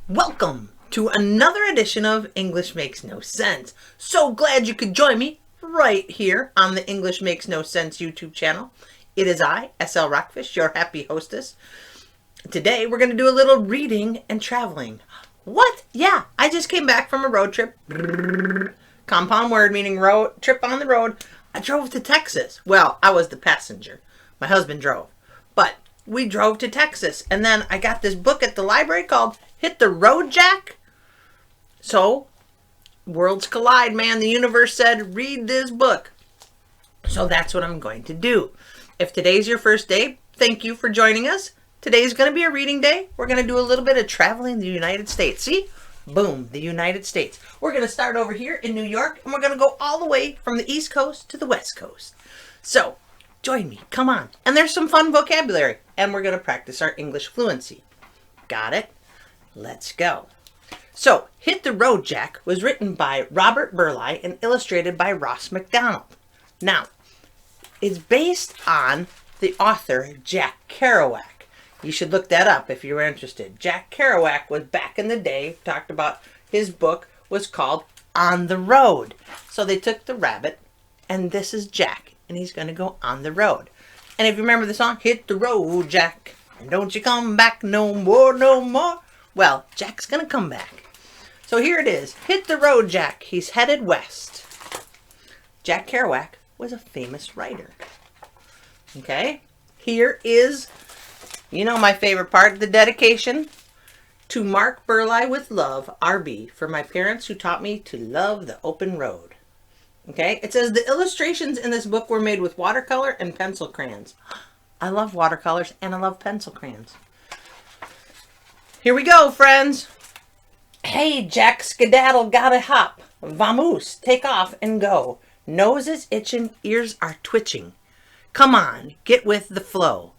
Welcome to another edition of English Makes No Sense. So glad you could join me right here on the English Makes No Sense YouTube channel. It is I, SL Rockfish, your happy hostess. Today we're going to do a little reading and traveling. What? Yeah, I just came back from a road trip. Compound word meaning road trip on the road. I drove to Texas. Well, I was the passenger. My husband drove. But we drove to Texas, and then I got this book at the library called Hit the Road, Jack. So, worlds collide, man. The universe said, read this book. So that's what I'm going to do. If today's your first day, thank you for joining us. Today's going to be a reading day. We're going to do a little bit of traveling the United States. See? Boom, the United States. We're going to start over here in New York, and we're going to go all the way from the East Coast to the West Coast. So, join me. Come on. And there's some fun vocabulary, and we're going to practice our English fluency. Got it? Let's go. So, Hit the Road, Jack was written by Robert Burleigh and illustrated by Ross MacDonald. Now, it's based on the author Jack Kerouac. You should look that up if you're interested. Jack Kerouac was back in the day, talked about his book was called On the Road. So they took the rabbit, and this is Jack, and he's going to go on the road. And if you remember the song, Hit the Road, Jack, and don't you come back no more, no more. Well, Jack's going to come back. So here it is. Hit the road, Jack. He's headed west. Jack Kerouac was a famous writer. Okay? Here is, you know my favorite part, the dedication. To Mark Burleigh with love, RB, for my parents who taught me to love the open road. Okay? It says the illustrations in this book were made with watercolor and pencil crayons. I love watercolors and I love pencil crayons. Here we go, friends. Hey, Jack, skedaddle, gotta hop. Vamoose, take off and go. Nose is itching, ears are twitching. Come on, get with the flow.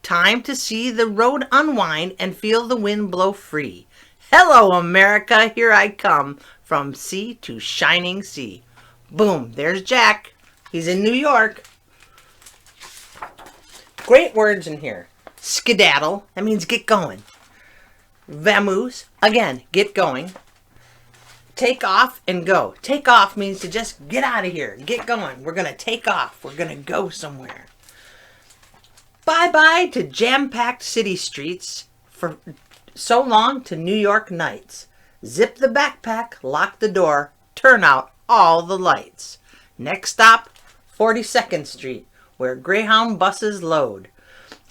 Time to see the road unwind and feel the wind blow free. Hello, America, here I come from sea to shining sea. Boom, there's Jack. He's in New York. Great words in here. Skedaddle, that means get going. Vamoose, again, get going. Take off and go. Take off means to just get out of here. Get going. We're going to take off. We're going to go somewhere. Bye-bye to jam-packed city streets. For so long to New York nights. Zip the backpack, lock the door, turn out all the lights. Next stop, 42nd Street, where Greyhound buses load.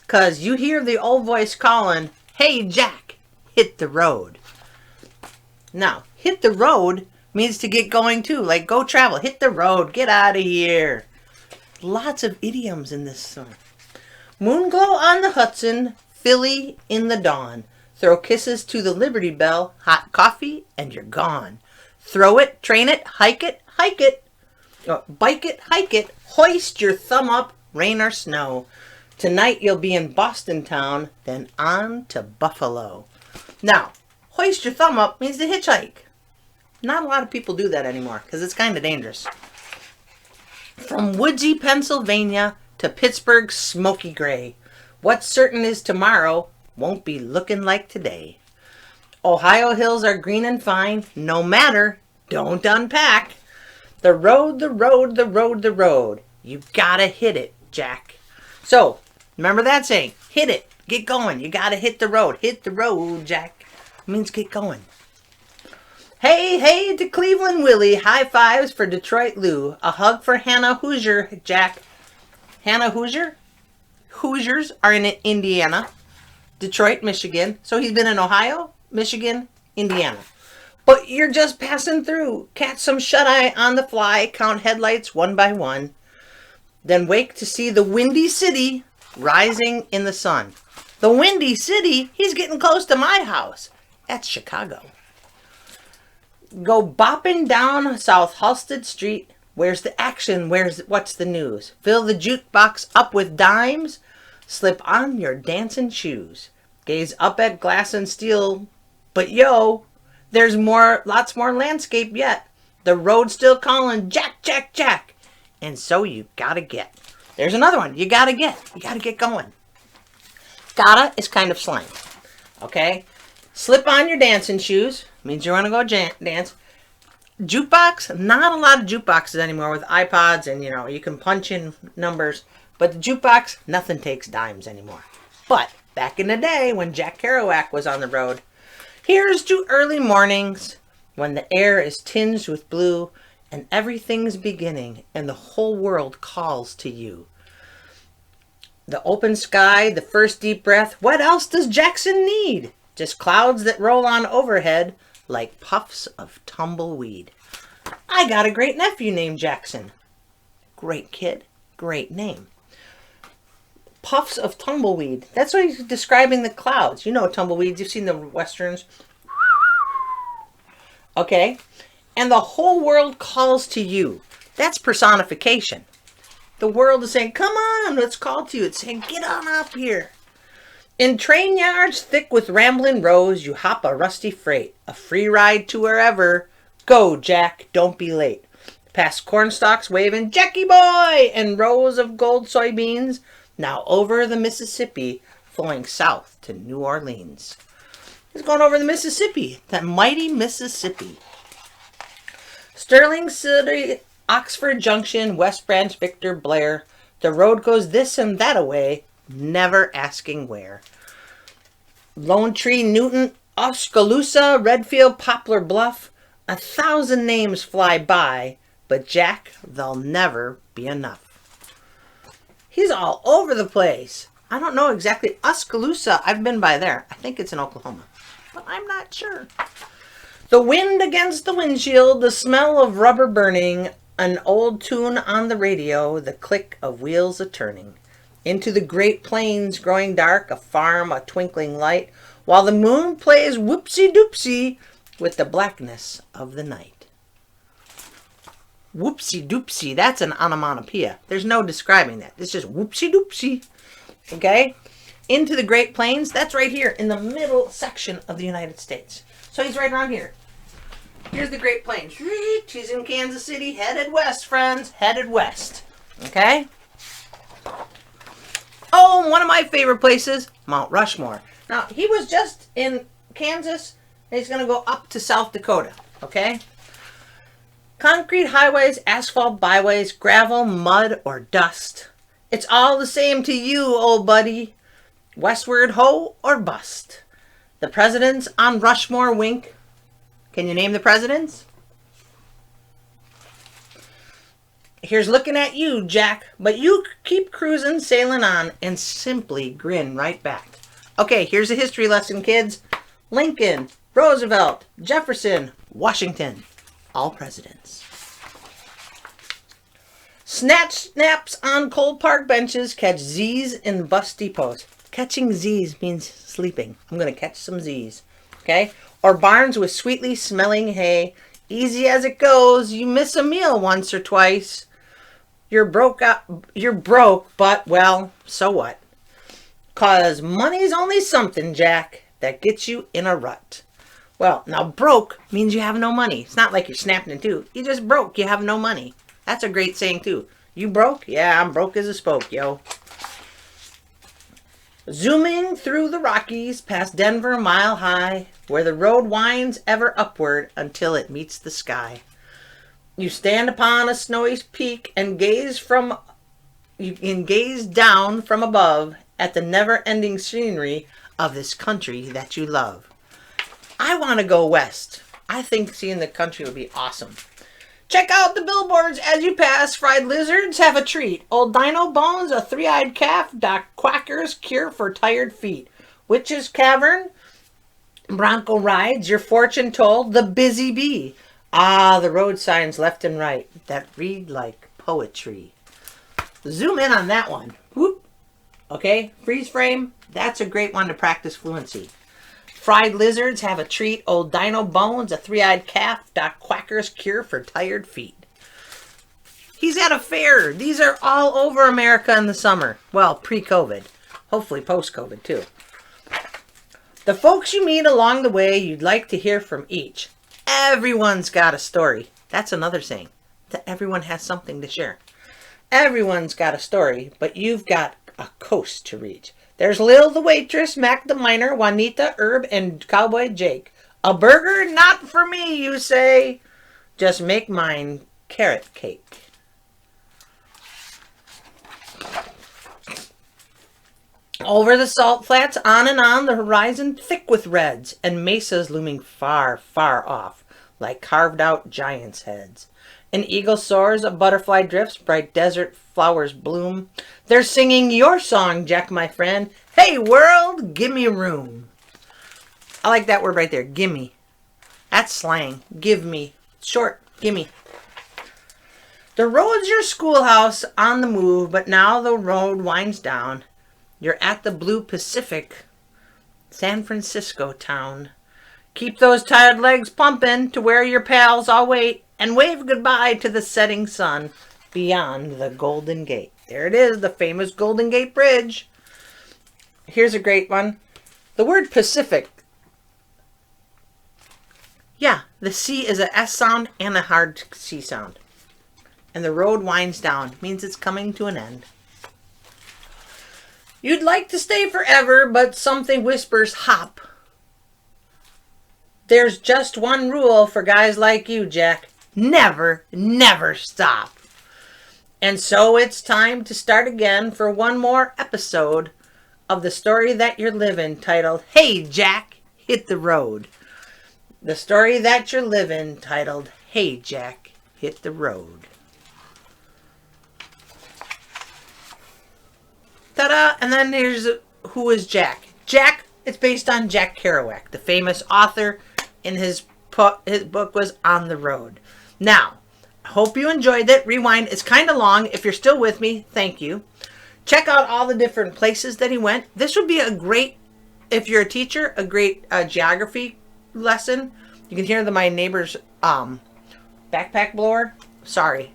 'Cause you hear the old voice calling, hey, Jack. Hit the road. Now, hit the road means to get going too. Like, go travel. Hit the road. Get out of here. Lots of idioms in this song. Moonglow on the Hudson. Philly in the dawn. Throw kisses to the Liberty Bell. Hot coffee and you're gone. Throw it, train it, hike it, hike it. Bike it, hike it. Hoist your thumb up, rain or snow. Tonight you'll be in Boston town. Then on to Buffalo. Now, hoist your thumb up means to hitchhike. Not a lot of people do that anymore because it's kind of dangerous. From woodsy Pennsylvania to Pittsburgh's smoky gray, what's certain is tomorrow won't be looking like today. Ohio hills are green and fine. No matter, don't unpack. The road, the road, the road, the road. You gotta hit it, Jack. So, remember that saying, hit it. Get going. You got to hit the road. Hit the road, Jack. It means get going. Hey, hey to Cleveland Willie. High fives for Detroit Lou. A hug for Hannah Hoosier, Jack. Hannah Hoosier? Hoosiers are in Indiana. Detroit, Michigan. So he's been in Ohio, Michigan, Indiana. But you're just passing through. Catch some shut-eye on the fly. Count headlights one by one. Then wake to see the Windy City rising in the sun. The Windy City, he's getting close to my house. That's Chicago. Go bopping down South Halsted Street. Where's the action? What's the news? Fill the jukebox up with dimes. Slip on your dancing shoes. Gaze up at glass and steel. But yo, there's lots more landscape yet. The road's still calling, Jack, Jack, Jack. And so you gotta get. There's another one. You gotta get. You gotta get going. Gotta is kind of slang. Okay? Slip on your dancing shoes. Means you want to go dance. Jukebox. Not a lot of jukeboxes anymore with iPods and, you can punch in numbers. But the jukebox, nothing takes dimes anymore. But back in the day when Jack Kerouac was on the road, here's to early mornings when the air is tinged with blue and everything's beginning and the whole world calls to you. The open sky, the first deep breath. What else does Jackson need? Just clouds that roll on overhead like puffs of tumbleweed. I got a great nephew named Jackson. Great kid, great name. Puffs of tumbleweed. That's what he's describing the clouds. You know tumbleweeds. You've seen the westerns. Okay? And the whole world calls to you. That's personification. The world is saying, come on, let's call to you. It's saying, get on up here. In train yards thick with rambling rows, you hop a rusty freight. A free ride to wherever. Go, Jack, don't be late. Past cornstalks waving, Jackie boy! And rows of gold soybeans. Now over the Mississippi, flowing south to New Orleans. He's going over the Mississippi, that mighty Mississippi. Sterling City, Oxford Junction, West Branch, Victor Blair. The road goes this and that away, never asking where. Lone Tree, Newton, Oskaloosa, Redfield, Poplar Bluff. 1,000 names fly by, but Jack, they'll never be enough. He's all over the place. I don't know exactly. Oskaloosa, I've been by there. I think it's in Oklahoma, but I'm not sure. The wind against the windshield, the smell of rubber burning, an old tune on the radio, the click of wheels a-turning. Into the great plains growing dark, a farm, a twinkling light, while the moon plays whoopsie-doopsie with the blackness of the night. Whoopsie doopsie, that's an onomatopoeia. There's no describing that. It's just whoopsie doopsie. Okay? Into the Great Plains, that's right here in the middle section of the United States. So he's right around here. Here's the Great Plains. He's in Kansas City, headed west, friends. Headed west. Okay? Oh, one of my favorite places, Mount Rushmore. Now, he was just in Kansas, and he's going to go up to South Dakota. Okay? Concrete highways, asphalt byways, gravel, mud, or dust. It's all the same to you, old buddy. Westward ho or bust. The presidents on Rushmore wink. Can you name the presidents? Here's looking at you, Jack. But you keep cruising, sailing on, and simply grin right back. Okay, here's a history lesson, kids. Lincoln, Roosevelt, Jefferson, Washington. All presidents. Snatch snaps on cold park benches, catch Z's in bus depots. Catching Z's means sleeping. I'm going to catch some Z's. Okay? Or barns with sweetly smelling hay. Easy as it goes, you miss a meal once or twice. You're broke, but, well, so what? 'Cause money's only something, Jack, that gets you in a rut. Well, now broke means you have no money. It's not like you're snapping in two. You just broke. You have no money. That's a great saying, too. You broke? Yeah, I'm broke as a spoke, yo. Zooming through the Rockies past Denver Mile High, where the road winds ever upward until it meets the sky. You stand upon a snowy peak and gaze down from above at the never-ending scenery of this country that you love. I want to go west. I think seeing the country would be awesome. Check out the billboards as you pass. Fried lizards have a treat. Old dino bones, a three-eyed calf. Doc Quacker's cure for tired feet. Witch's Cavern, Bronco rides, your fortune told. The Busy Bee. Ah, the road signs left and right that read like poetry. Zoom in on that one. Whoop. Okay, freeze frame. That's a great one to practice fluency. Fried lizards have a treat. Old dino bones, a three-eyed calf. Doc Quacker's cure for tired feet. He's at a fair. These are all over America in the summer. Well, pre-COVID. Hopefully post-COVID, too. The folks you meet along the way, you'd like to hear from each. Everyone's got a story. That's another saying. That everyone has something to share. Everyone's got a story, but you've got a coast to reach. There's Lil the waitress, Mac the miner, Juanita, Herb, and Cowboy Jake. A burger? Not for me, you say. Just make mine carrot cake. Over the salt flats, on and on, the horizon thick with reds, and mesas looming far, far off, like carved-out giants' heads. An eagle soars, a butterfly drifts, bright desert flowers bloom. They're singing your song, Jack, my friend. Hey, world, give me room. I like that word right there, gimme. That's slang. Give me. Short, gimme. The road's your schoolhouse on the move, but now the road winds down. You're at the blue Pacific, San Francisco town. Keep those tired legs pumping to where your pals all wait, and wave goodbye to the setting sun beyond the Golden Gate. There it is, the famous Golden Gate Bridge. Here's a great one. The word Pacific. Yeah, the C is a S sound and a hard C sound. And the road winds down. Means it's coming to an end. You'd like to stay forever, but something whispers hop. There's just one rule for guys like you, Jack. Never, never stop. And so it's time to start again for one more episode of the story that you're living, titled, Hey, Jack, Hit the Road. The story that you're living, titled, Hey, Jack, Hit the Road. Ta-da! And then here's who is Jack. Jack, it's based on Jack Kerouac, the famous author, and his book was On the Road. Now, I hope you enjoyed it. Rewind. It's kind of long. If you're still with me, thank you. Check out all the different places that he went. This would be a great, if you're a teacher, a great geography lesson. You can hear my neighbor's backpack blower. Sorry.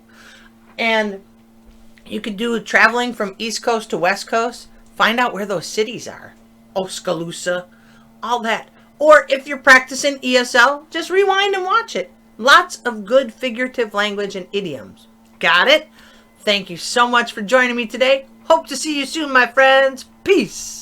And you could do traveling from East Coast to West Coast. Find out where those cities are. Oskaloosa, all that. Or if you're practicing ESL, just rewind and watch it. Lots of good figurative language and idioms. Got it? Thank you so much for joining me today. Hope to see you soon, my friends. Peace.